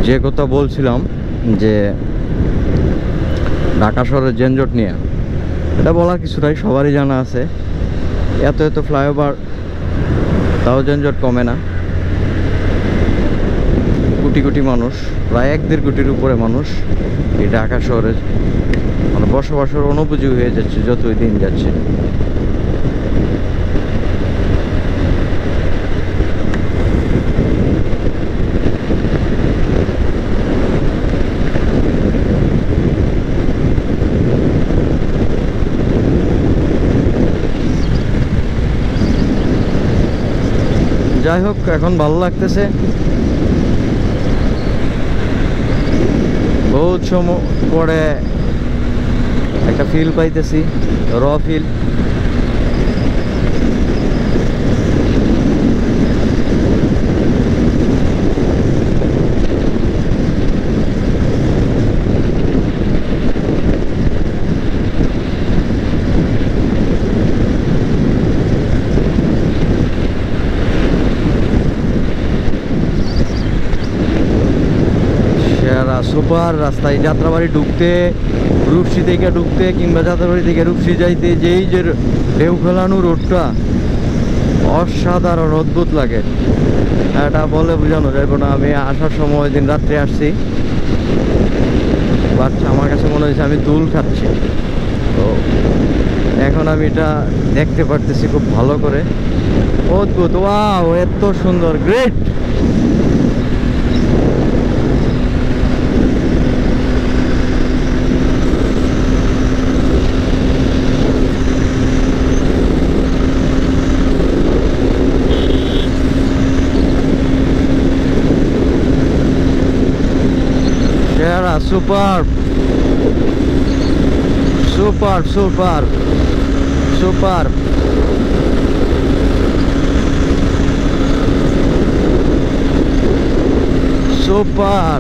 যে কথা বলছিলাম যে ঢাকা শহরের যানজট নিয়ে, এটা বলার কিছু নাই, সবারই জানা আছে। এত এত ফ্লাইওভার, তাও যানজট কমে না। কোটি কোটি মানুষ, প্রায় 1-1.5 কোটির উপরে মানুষ এই ঢাকা শহরে মানে বসবাসের অনুপযোগী হয়ে যাচ্ছে যতই দিন যাচ্ছে। যাই হোক, এখন ভালো লাগতেছে। বহুত সময় পরে একটা ফিল পাইতেছি, র ফিল। সুপার রাস্তায় যাত্রাবাড়ি ঢুকতে, রূপসী থেকে ঢুকতে কিংবা যাত্রাবাড়ি থেকে রূপসী যাইতে যেই যে ঢেউ খেলানো রোডটা অসাধারণ অদ্ভুত লাগে, এটা বলে বোঝানো যাবে না। আমি আসার সময় দিন রাত্রে আসছি, বাট আমার কাছে মনে হয়েছে আমি দুল খাচ্ছি। তো এখন আমি এটা দেখতে পারতেছি খুব ভালো করে। অদ্ভুত, ওয়াও, এত সুন্দর, great. Super super super super. Super